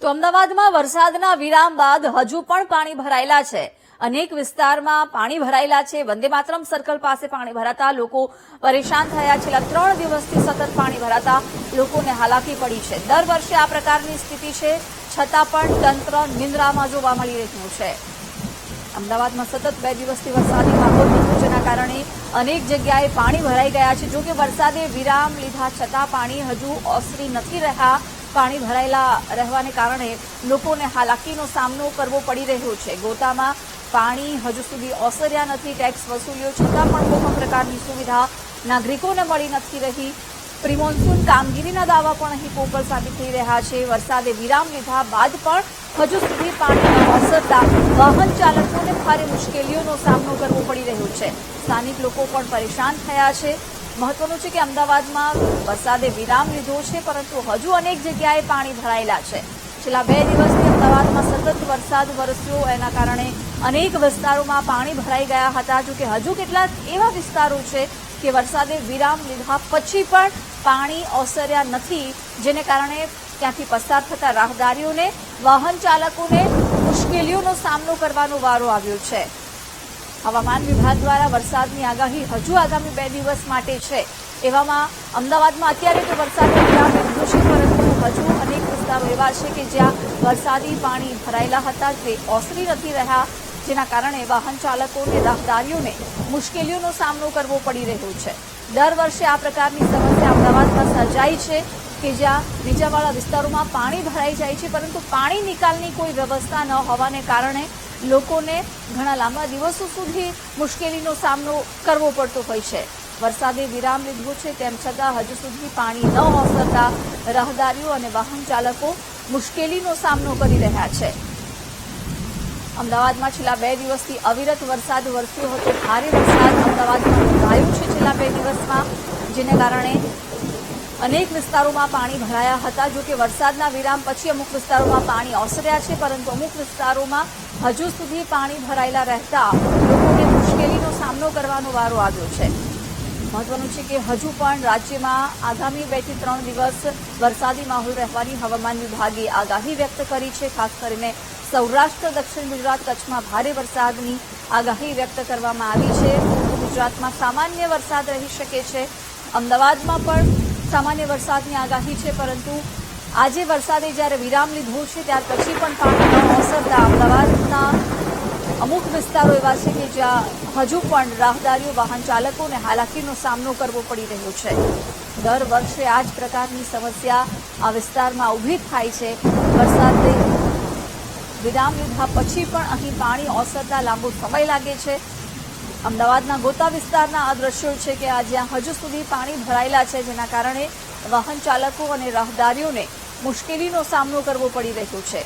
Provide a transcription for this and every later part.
તો અમદાવાદમાં વરસાદના વિરામ બાદ હજુ પણ પાણી ભરાયેલા છે। અનેક વિસ્તારમાં પાણી ભરાયેલા છે। વંદે માતરમ સર્કલ પાસે પાણી ભરાતા લોકો પરેશાન થયા। છેલ્લા 3 દિવસથી સતત પાણી ભરાતા લોકોને હાલાકી પડી છે। દર વર્ષે આ પ્રકારની સ્થિતિ છે, છતાં પણ તંત્ર નિંદ્રામાં જોવા મળી રહ્યું છે। અમદાવાદમાં સતત 2 દિવસથી વરસાદી માહોલ હતો, જેના કારણે અનેક જગ્યાએ પાણી ભરાઈ ગયા છે। જો કે વરસાદે વિરામ લીધા છતાં પાણી હજુ ઓસરી નથી રહ્યા। પાણી ભરાયેલા રહેવાને કારણે લોકોને હાલાકીનો સામનો કરવો પડી રહ્યો છે। ગોતામાં પાણી હજુ સુધી ઓસર્યા નથી। ટેક્સ વસૂલ્યો છતાં પણ કોઈ પ્રકારની સુવિધા નાગરિકોને મળી નથી રહી। પ્રી મોન્સૂન કામગીરીના દાવા પણ અહીં પોપર સાબિત થઈ રહ્યા છે। વરસાદે વિરામ લીધા બાદ પણ હજુ સુધી પાણી ન ઓસરતા વાહન ચાલકોને ભારે મુશ્કેલીઓનો સામનો કરવો પડી રહ્યો છે। સ્થાનિક લોકો પણ પરેશાન થયા છે। મહત્વનું છે કે અમદાવાદમાં વરસાદે વિરામ લીધો છે, પરંતુ હજુ અનેક જગ્યાએ પાણી ભરાયેલા છે। છેલ્લા 2 દિવસથી અમદાવાદમાં સતત વરસાદ વરસ્યો, એના કારણે અનેક વિસ્તારોમાં પાણી ભરાઈ ગયા હતા। જો કે હજુ કેટલાક એવા વિસ્તારો છે કે વરસાદે વિરામ લીધા પછી પણ પાણી ઓસર્યા નથી, જેને કારણે ત્યાંથી પસાર થતા રાહદારીઓને, વાહન ચાલકોને મુશ્કેલીઓનો સામનો કરવાનો વારો આવ્યો છે। હવામાન વિભાગ દ્વારા વરસાદની આગાહી હજુ આગામી 2 દિવસ માટે છે। એવામાં અમદાવાદમાં અત્યારે તો વરસાદે વિરામ લીધો છે, પરંતુ હજુ અનેક વિસ્તારો એવા છે કે જ્યાં વરસાદી પાણી ભરાયેલા હતા તે ઓસરી નથી રહ્યા, જેના કારણે વાહન ચાલકો અને રાહદારીઓને મુશ્કેલીઓનો સામનો કરવો પડી રહ્યો છે। દર વર્ષે આ પ્રકારની સમસ્યા અમદાવાદમાં સર્જાઈ છે કે જ્યાં નીચાણવાળા વિસ્તારોમાં પાણી ભરાઈ જાય છે, પરંતુ પાણી નિકાલની કોઈ વ્યવસ્થા ન હોવાને કારણે લોકોને ઘણા લાંબા દિવસો સુધી મુશ્કેલીનો સામનો કરવો પડતો હોય છે। વરસાદે વિરામ લીધો છે, તેમ છતાં હજુ સુધી પાણી ન ઓસરતા રાહદારીઓ અને વાહન ચાલકો મુશ્કેલીનો સામનો કરી રહ્યા છે। અમદાવાદમાં છેલ્લા 2 દિવસથી અવિરત વરસાદ વરસ્યો હતો। ભારે વરસાદ અમદાવાદમાં નોંધાયો છે છેલ્લા 2 દિવસમાં, જેને કારણે અનેક વિસ્તારોમાં પાણી ભરાયા હતા। જો કે વરસાદના વિરામ પછી અમુક વિસ્તારોમાં પાણી ઓસર્યા છે, પરંતુ અમુક વિસ્તારોમાં હજુ સુધી પાણી ભરાયેલા રહેતા લોકોને મુશ્કેલીનો સામનો કરવાનો વારો આવ્યો છે। મહત્વનું છે કે હજુ પણ રાજ્યમાં આગામી 2 થી 3 દિવસ વરસાદી માહોલ રહેવાની હવામાન વિભાગે આગાહી વ્યક્ત કરી છે। ખાસ કરીને સૌરાષ્ટ્ર, દક્ષિણ ગુજરાત, કચ્છમાં ભારે વરસાદની આગાહી વ્યક્ત કરવામાં આવી છે। ગુજરાતમાં સામાન્ય વરસાદ રહી શકે છે। અમદાવાદમાં પણ સામાન્ય વરસાદની આગાહી છે, પરંતુ આજે વરસાદે જ્યારે વિરામ લીધો છે ત્યાર પછી પણ પાણી ન ઓસરતા અમદાવાદના અમુક વિસ્તારો એવા છે કે જ્યાં હજુ પણ રાહદારીઓ, વાહન ચાલકોને હાલાકીનો સામનો કરવો પડી રહ્યો છે। દર વર્ષે આ જ પ્રકારની સમસ્યા આ વિસ્તારમાં ઊભી થાય છે। વરસાદે વિરામ લીધા પછી પણ અહીં પાણી ઓસરતા લાંબો સમય લાગે છે। અમદાવાદના ગોતા વિસ્તારના આ દ્રશ્યો છે કે આ જ્યાં હજુ સુધી પાણી ભરાયેલા છે, જેના કારણે વાહન ચાલકો અને રાહદારીઓને મુશ્કેલીનો સામનો કરવો પડી રહ્યો છે।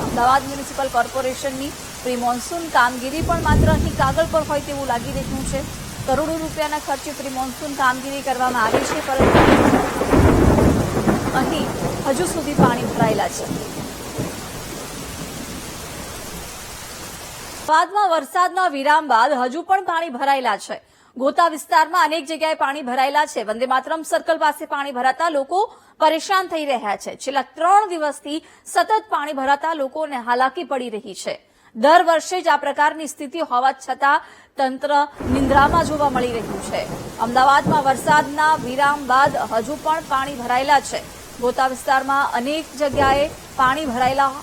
અમદાવાદ મ્યુનિસિપલ કોર્પોરેશનની પ્રી મોન્સૂન કામગીરી પણ માત્ર અહીં કાગળ પર હોય તેવું લાગી રહ્યું છે। કરોડો રૂપિયાના ખર્ચે પ્રી મોન્સૂન કામગીરી કરવામાં આવી છે, પરંતુ અહીં હજુ સુધી પાણી ભરાયેલા છે। અમદાવાદમાં વરસાદના વિરામ બાદ હજુ પણ પાણી ભરાયેલા છે। ગોતા વિસ્તારમાં અનેક જગ્યાએ પાણી ભરાયેલા છે। વંદે માતરમ સર્કલ પાસે પાણી ભરાતા લોકો પરેશાન થઈ રહ્યા છે। છેલ્લા 3 દિવસથી સતત પાણી ભરાતા લોકોને હાલાકી પડી રહી છે। દર વર્ષે જ આ પ્રકારની સ્થિતિ હોવા છતાં તંત્ર નિંદ્રામાં જોવા મળી રહ્યું છે। અમદાવાદમાં વરસાદના વિરામ બાદ હજુ પણ પાણી ભરાયેલા છે। ગોતા વિસ્તારમાં અનેક જગ્યાએ પાણી ભરાયેલા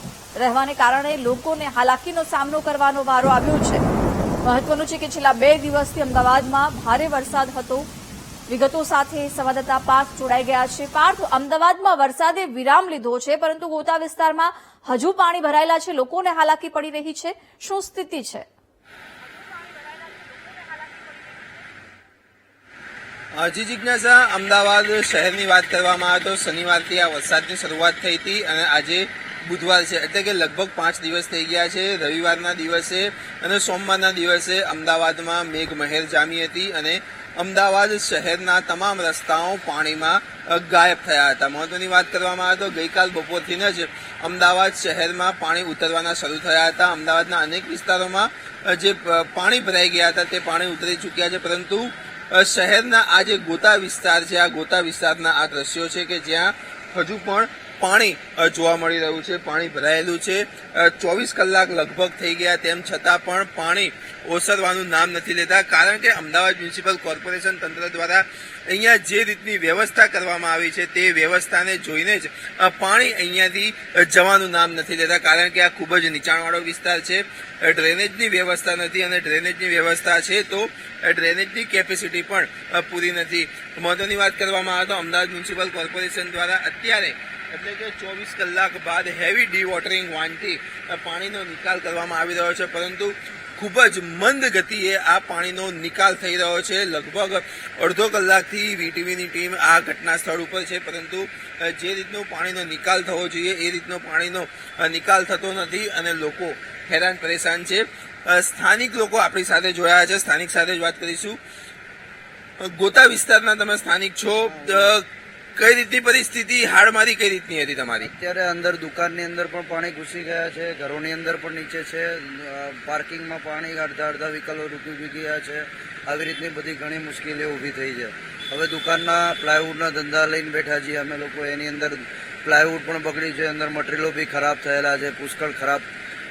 રહેવાને કારણે લોકોને હાલાકીનો સામનો કરવાનો વારો આવ્યો છે। મહત્વનું છે કે છેલ્લા 2 દિવસથી અમદાવાદમાં ભારે વરસાદ હતો। વિગતો સાથે સંવાદદાતા પાર્થ જોડાઈ ગયા છે। પાર્થ, અમદાવાદમાં વરસાદે વિરામ લીધો છે, પરંતુ ગોતા વિસ્તારમાં હજુ પાણી ભરાયેલા છે, લોકોને હાલાકી પડી રહી છે, શું સ્થિતિ છે? જી જિજ્ઞાસા, અમદાવાદ શહેરની વાત કરવામાં આવે તો શનિવારથી આ વરસાદની શરૂઆત થઈ હતી અને આજે બુધવાર છે, એટલે કે લગભગ 5 દિવસ થઈ ગયા છે। રવિવારના દિવસે અને સોમવારના દિવસે અમદાવાદમાં મેઘમહેર જામી હતી અને અમદાવાદ શહેરના તમામ રસ્તાઓ પાણીમાં ગાયબ થયા હતા। મહત્વની વાત કરવામાં આવે તો ગઈકાલ બપોરથી જ અમદાવાદ શહેરમાં પાણી ઉતરવાના શરૂ થયા હતા। અમદાવાદના અનેક વિસ્તારોમાં જે પાણી ભરાઈ ગયા હતા તે પાણી ઉતરી ચૂક્યા છે, પરંતુ શહેરના આ જે ગોતા વિસ્તાર છે, આ ગોતા વિસ્તારના આ દ્રશ્યો છે કે જ્યાં હજુ પણ પાણી જોવા મળી રહ્યું છે. પાણી ભરાયેલું છે. 24 કલાક લગભગ થઈ ગયા તેમ છતાં પણ પાણી ઓસરવાનું નામ નથી લેતા. કારણ કે અમદાવાદ મ્યુનિસિપલ કોર્પોરેશન તંત્ર દ્વારા અહીંયા જે રીતની વ્યવસ્થા કરવામાં આવી છે તે વ્યવસ્થાને જોઈને જ પાણી અહીંયાથી જવાનું નામ નથી લેતા. કારણ કે આ ખૂબ જ નીચાણવાળો વિસ્તાર છે. ડ્રેનેજની વ્યવસ્થા નથી અને ડ્રેનેજની વ્યવસ્થા છે તો ડ્રેનેજની કેપેસિટી પણ પૂરી નથી. મહત્વની વાત કરવામાં આવે તો અમદાવાદ મ્યુનિસિપલ કોર્પોરેશન દ્વારા અત્યારે એટલે કે 24 કલાક બાદ હેવી ડી-વોટરિંગ વાનથી પાણીનો નિકાલ કરવામાં આવી રહ્યો છે, પરંતુ ખૂબ જ મંદ ગતિએ આ પાણીનો નિકાલ થઈ રહ્યો છે. લગભગ અડધો કલાકથી વીટીવીની ટીમ આ ઘટના સ્થળ ઉપર છે, પરંતુ જે રીતનો પાણીનો નિકાલ થવો જોઈએ એ રીતનો પાણીનો નિકાલ થતો નથી અને લોકો હેરાન પરેશાન છે. સ્થાનિક લોકો આપણી સાથે જોડાયા છે. સ્થાનિક સાથે જ વાત કરીશું. ગોતા વિસ્તારના તમે સ્થાનિક છો. કઈ રીતની પરિસ્થિતિ, હાડમારી કઈ રીતની હતી તમારી? અત્યારે અંદર દુકાનની અંદર પણ પાણી ઘૂસી ગયા છે, ઘરોની અંદર પણ નીચે છે, પાર્કિંગમાં પાણી અડધા વ્હીકલો ડૂબી ગયા છે. આવી રીતની બધી ઘણી મુશ્કેલીઓ ઊભી થઈ છે. હવે દુકાનના પ્લાયવુડના ધંધા લઈને બેઠા છીએ અમે લોકો. એની અંદર પ્લાયવુડ પણ બગડી છે, અંદર મટીરિયલો બી ખરાબ થયેલા છે. પુષ્કળ ખરાબ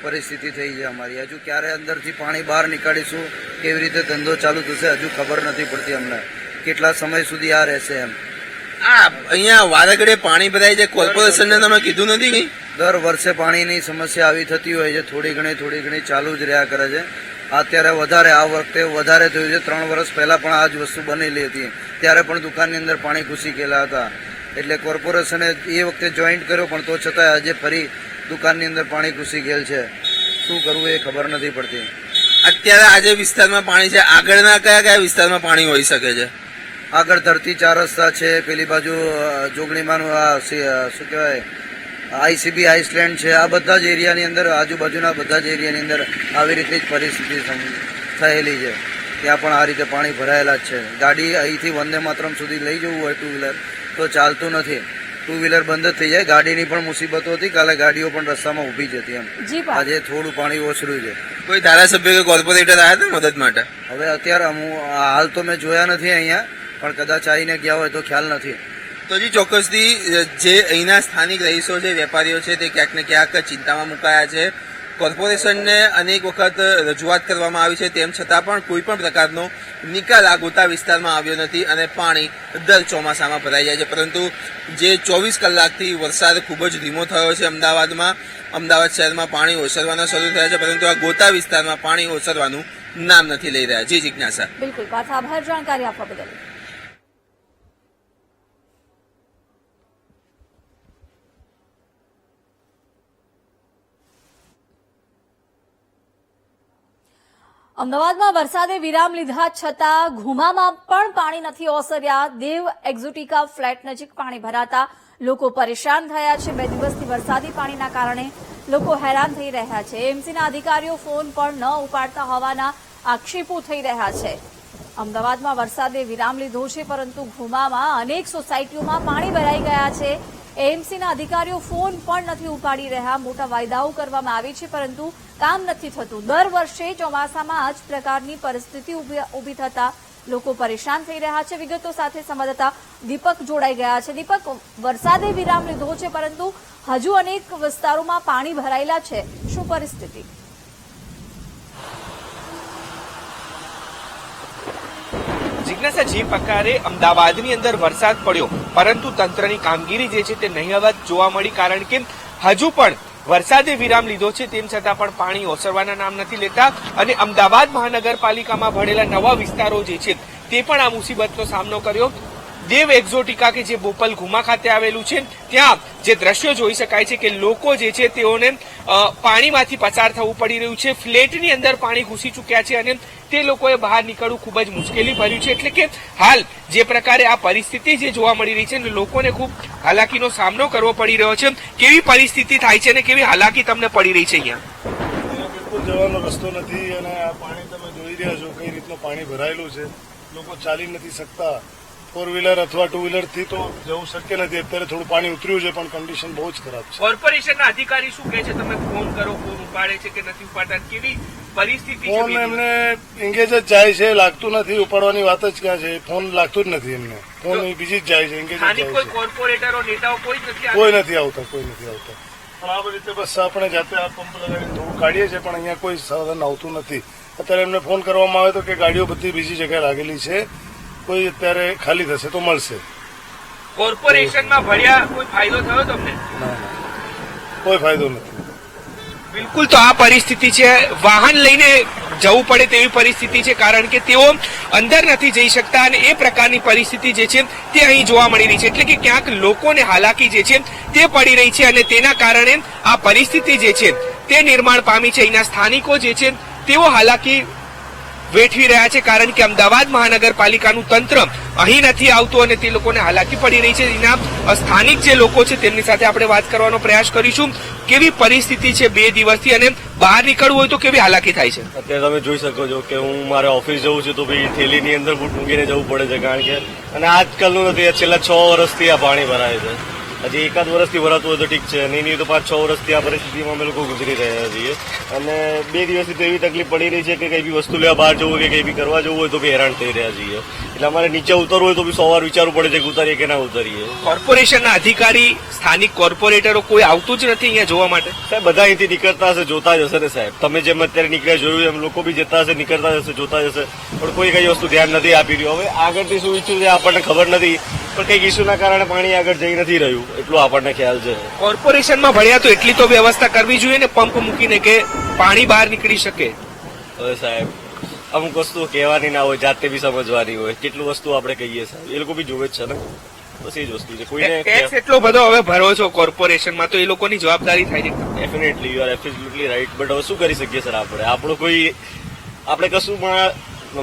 પરિસ્થિતિ થઈ છે અમારી. હજુ ક્યારે અંદરથી પાણી બહાર નીકાળીશું, કેવી રીતે ધંધો ચાલુ થશે હજુ ખબર નથી પડતી અમને. કેટલા સમય સુધી આ રહેશે એમ. અહીંયા વારાઘડે પાણી ભરાય છે, કોર્પોરેશનને તમે કીધું નથી કઈ? દર વર્ષે પાણીની સમસ્યા આવી થતી હોય છે. થોડી ઘણી ચાલુ જ રહ્યા કરે છે. અત્યારે વધારે આ વખતે વધારે થયું છે. 3 વર્ષ પહેલા પણ આ જ વસ્તુ બનેલી હતી. ત્યારે પણ દુકાનની અંદર પાણી ઘૂસી ગયેલા હતા. એટલે કોર્પોરેશને એ વખતે જોઈન્ટ કર્યો પણ તો છતાં આજે ફરી દુકાનની અંદર પાણી ઘૂસી ગયેલ છે. શું કરવું એ ખબર નથી પડતી. અત્યારે આજે વિસ્તારમાં પાણી છે, આગળના કયા વિસ્તારમાં પાણી હોઈ શકે છે? આગળ ધરતી 4 રસ્તા છે, પેલી બાજુ જોગણીમાંનું આ શું કહેવાય આઈસીબી આઈસલેન્ડ છે. આ બધા જ એરિયાની અંદર, આજુબાજુના બધા જ એરિયાની અંદર આવી રીતની જ પરિસ્થિતિ થયેલી છે. ત્યાં પણ આ રીતે પાણી ભરાયેલા જ છે. ગાડી અહીંથી વંદે માતરમ સુધી લઈ જવું હોય 2 વ્હીલર તો ચાલતું નથી. 2 વ્હીલર બંધ જ થઈ જાય. ગાડીની પણ મુસીબતો હતી. કાલે ગાડીઓ પણ રસ્તામાં ઊભી જ હતી એમ. આજે થોડું પાણી ઓછર્યું છે. કોઈ ધારાસભ્ય કે કોર્પોરેટર આવ્યા હતા મદદ માટે? હવે અત્યારે હાલ તો મેં જોયા નથી અહીંયા, પણ કદાચ આવીને ગયા હોય તો ખ્યાલ નથી. તો જી ચોક્કસથી જે અહીંના સ્થાનિક રહીશો છે, વેપારીઓ છે, તે ક્યાંક ને ક્યાંક ચિંતામાં મુકાયા છે. કોર્પોરેશનને અનેક વખત રજૂઆત કરવામાં આવી છે, તેમ છતાં પણ કોઈ પણ પ્રકારનો નિકાલ આ ગોતા વિસ્તારમાં આવ્યો નથી અને પાણી દર ચોમાસામાં ભરાઈ જાય છે. પરંતુ જે 24 કલાકથી વરસાદ ખૂબ જ ધીમો થયો છે અમદાવાદ શહેરમાં પાણી ઓસરવાના શરૂ થયા છે, પરંતુ આ ગોતા વિસ્તારમાં પાણી ઓસરવાનું નામ નથી લઈ રહ્યા. જી જિજ્ઞાસા. બિલકુલ, પાછા આભાર જાણકારી આપવા બદલ. અમદાવાદમાં વરસાદે વિરામ લીધા છતાં ઘુમામાં પણ પાણી નથી ઓસર્યા. દેવ એક્ઝોટિકા ફ્લેટ નજીક પાણી ભરાતા લોકો પરેશાન થયા છે. 2 દિવસથી વરસાદી પાણીના કારણે લોકો હેરાન થઈ રહ્યા છે. એએમસીના અધિકારીઓ ફોન પણ ન ઉપાડતા હોવાના આક્ષેપો થઈ રહ્યા છે. અમદાવાદમાં વરસાદે વિરામ લીધો છે, પરંતુ ઘુમામાં અનેક સોસાયટીઓમાં પાણી ભરાઈ ગયા છે. એએમસીના અધિકારીઓ ફોન પણ નથી ઉપાડી રહ્યા. મોટા વાયદાઓ કરવામાં આવી છે, પરંતુ કામ નથી થતું. દર વર્ષે ચોમાસામાં આ જ પ્રકારની પરિસ્થિતિ ઊભી થતા લોકો પરેશાન થઈ રહ્યા છે. વિગતો સાથે સંવાદદાતા દીપક જોડાઈ ગયા છે. દીપક, વરસાદે વિરામ લીધો છે, પરંતુ હજુ અનેક વિસ્તારોમાં પાણી ભરાયેલા છે. શું પરિસ્થિતિ? જિજ્ઞાસા, જે પ્રકારે અમદાવાદની અંદર વરસાદ પડ્યો પરંતુ તંત્રની કામગીરી જે છે તે નહિવત જોવા મળી. કારણ કે હજુ પણ વરસાદે વિરામ લીધો છે, તેમ છતાં પણ પાણી ઓસરવાના નામ નથી લેતા અને અમદાવાદ મહાનગરપાલિકામાં ભળેલા નવા વિસ્તારો જે છે તે પણ આ મુસીબતનો સામનો કર્યો. દેવ એક્ઝોટિકા કે જે બોપલ ઘુમા ખાતે આવેલું છે, ત્યાં જે દ્રશ્યો જોઈ શકાય છે કે લોકો જે છે તેઓને પાણીમાંથી પસાર થવું પડી રહ્યું છે. ફ્લેટની અંદર પાણી ઘૂસી ચૂક્યા છે અને તે લોકોએ બહાર નીકળવું ખૂબ જ મુશ્કેલી ભર્યું છે. એટલે કે હાલ જે પ્રકારે આ પરિસ્થિતિ જે જોવા મળી રહી છે, લોકોને ખૂબ હાલાકીનો સામનો કરવો પડી રહ્યો છે. કેવી પરિસ્થિતિ થાય છે અને કેવી હાલાકી તમને પડી રહી છે અહીંયા? બિલકુલ જવાનો રસ્તો નથી અને આ પાણી તમે જોઈ રહ્યા છો કઈ રીતનું પાણી ભરાયેલું છે. લોકો ચાલી નથી શકતા. 4 વ્હીલર અથવા 2 વ્હીલર થી તો જવું શક્ય નથી. અત્યારે થોડું પાણી ઉતર્યું છે, પણ કન્ડિશન બહુ જ ખરાબ છે. કોર્પોરેશનના અધિકારી શું કહે છે? તમે ફોન કરો, ફોન ઉપાડે છે કે નથી ઉપાડતા? કેવી પરિસ્થિતિ છે ફોન બે દિવસ? એમને એંગેજ જ જાય છે, લાગતું નથી. ઉપાડવાની વાત જ ક્યાં છે, ફોન લાગતું જ નથી એમને. ફોન બીજી જ જાય છે, એંગેજ જ સ્થાનિક જાય કોઈ છે. કોર્પોરેટરો નેતાઓ કોઈ જ નથી કોઈ નથી આવતા. પણ આ રીતે બસ આપણે જાતે આ પંપ લગાવીને થોડું કાઢીએ છીએ, પણ અહીંયા કોઈ સાધન આવતું નથી. અત્યારે એમને ફોન કરવામાં આવે તો કે ગાડીઓ બધી બીજી જગ્યાએ લાગેલી છે, કોઈ અત્યારે ખાલી થશે તો મળશે. કોર્પોરેશનમાં ભર્યા કોઈ ફાયદો થયો તમને? ના, કોઈ ફાયદો નથી. બિલકુલ, તો આ પરિસ્થિતિ છે. વાહન લઈને જવું પડે તેવી પરિસ્થિતિ છે, કારણ કે તેઓ અંદર નથી જઈ શકતા અને એ પ્રકારની પરિસ્થિતિ જે છે તે અહીં જોવા મળી રહી છે. એટલે કે ક્યાંક લોકોને હાલાકી જે છે તે પડી રહી છે અને તેના કારણે આ પરિસ્થિતિ જે છે તે નિર્માણ પામી છે. અહીંના સ્થાનિકો જે છે તેઓ હાલાકી વેઠવી રહ્યા છે, કારણ કે અમદાવાદ મહાનગરપાલિકાનું તંત્ર અહીં નથી આવતું અને તે લોકોને હાલાકી પડી રહી છે. એના સ્થાનિક જે લોકો છે તેમની સાથે આપણે વાત કરવાનો પ્રયાસ કરીશું. કેવી પરિસ્થિતિ છે 2 દિવસથી અને બહાર નીકળવું હોય તો કેવી હાલાકી થાય છે? અત્યારે તમે જોઈ શકો છો કે હું મારે ઓફિસ જવું છું તો ભાઈ થેલીની અંદર બૂટ મૂકીને જવું પડે છે, કારણ કે અને આજકાલનું નથી, છેલ્લા 6 વર્ષથી આ પાણી ભરાય છે. હજી એકાદ વર્ષથી ભરાતું હોય તો ઠીક છે, નહીં તો 5-6 વર્ષથી આ પરિસ્થિતિમાં અમે લોકો ગુજરી રહ્યા છીએ. અને 2 દિવસથી તો એવી તકલીફ પડી રહી છે કે કઈ બી વસ્તુ લેવા બહાર જવું કે કઈ બી કરવા જવું હોય તો બી હેરાન થઈ રહ્યા છીએ. એટલે અમારે નીચે ઉતરવું હોય તો બી 100 વાર વિચારવું પડે છે કે ઉતારીએ કે ના ઉતારીએ. કોર્પોરેશનના અધિકારી, સ્થાનિક કોર્પોરેટરો કોઈ આવતું જ નથી અહીંયા જોવા માટે. સાહેબ બધા અહીંથી નીકળતા હશે, જોતા જ હશે ને સાહેબ. તમે જેમ અત્યારે નીકળ્યા જોયું એમ લોકો બી જતા હશે, નીકળતા હશે, જોતા જ હશે, પણ કોઈ કઈ વસ્તુ ધ્યાન નથી આપી રહ્યું. હવે આગળથી શું ઈચ્છું છે આપણને ખબર નથી, પણ કઈક ઇસ્યુના કારણે પાણી આગળ જઈ નથી રહ્યું એટલું આપણને ખ્યાલ છે. કોર્પોરેશનમાં ભર્યા તો એટલી તો વ્યવસ્થા કરવી જોઈએ ને, પંપ મૂકીને કે પાણી બહાર નીકળી શકે. હવે સાહેબ અમુક વસ્તુ કહેવાની ના હોય, જાતે બી સમજવાની હોય. કેટલું વસ્તુ આપણે કહીએ સાહેબ, એ લોકો બી જોવે જ છે ને. બસ એ જ વસ્તુ છે. કોઈને ટેક્સ એટલો બધો હવે ભરો છો કોર્પોરેશનમાં, તો એ લોકોની જવાબદારી થાય છે. Definitely you are absolutely right, but હવે શું કરી શકીએ સર આપણો કોઈ આપણે કશું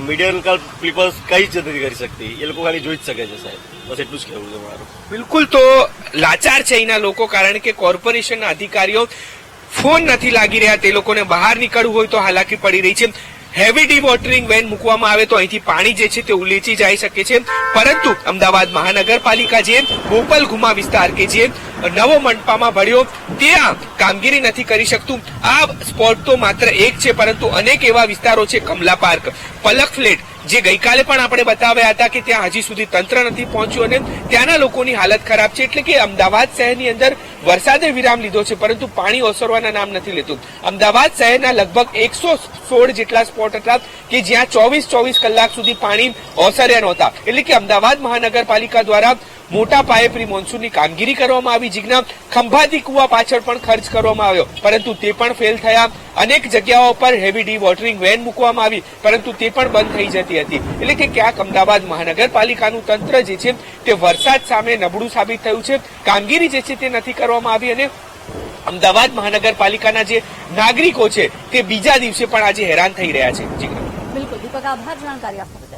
મિડલ ક્લાસ પીપલ્સ કઈ જ નથી કરી શકતી. એ લોકો ખાલી જોઈ જ શકે છે સાહેબ. બસ એટલું જ કહેવું છે મારું. બિલકુલ, તો લાચાર છે અહીંના લોકો, કારણ કે કોર્પોરેશનના અધિકારીઓ ફોન નથી લાગી રહ્યા. તે લોકોને બહાર નીકળવું હોય તો હાલાકી પડી રહી છે. હેવી ડી વોટરિંગ વેન મૂકવામાં આવે તો અહીંથી પાણી જે છે તે ઉલેચી જઈ શકે છે, પરંતુ અમદાવાદ મહાનગરપાલિકા જે ગોપાલ ગુમા વિસ્તાર કે જે નવો મંડપામાં ભળ્યો ત્યાં કામગીરી નથી કરી શકતું. આ સ્પોટ તો માત્ર એક છે, પરંતુ અનેક એવા વિસ્તારો છે, કમલા પાર્ક, પલક ફ્લેટ, જે ગઈકાલે પણ આપણે બતાવ્યા હતા કે ત્યાં હજી સુધી તંત્ર નથી પહોંચ્યું અને ત્યાંના લોકોની હાલત ખરાબ છે. એટલે કે અમદાવાદ શહેરની અંદર વરસાદે વિરામ લીધો છે, પરંતુ પાણી ઓસરવાના નામ નથી લેતું. અમદાવાદ શહેરના લગભગ 116 જેટલા સ્પોટ હતા કે જ્યાં 24 કલાક સુધી પાણી ઓસર્યા નહોતા. એટલે કે અમદાવાદ મહાનગરપાલિકા દ્વારા મોટા પાયે પ્રી મોન્સૂનની કામગીરી કરવામાં આવી. જીગના ખંભાતી કુવા પાછળ પણ ખર્ચ કરવામાં આવ્યો, પરંતુ તે પણ ફેલ થયા. અનેક જગ્યાઓ પર હેવી ડી વોટરિંગ વેન મૂકવામાં આવી, પરંતુ તે પણ બંધ થઈ જતી હતી. એટલે કે ક્યાંક અમદાવાદ મહાનગરપાલિકાનું તંત્ર જે છે તે વરસાદ સામે નબળું સાબિત થયું છે. કામગીરી જે છે તે નથી કરવામાં આવી અને અમદાવાદ મહાનગરપાલિકાના જે નાગરિકો છે તે બીજા દિવસે પણ આજે હેરાન થઈ રહ્યા છે. બિલકુલ દીપક, આભાર જાણકારી આપવા બદલ.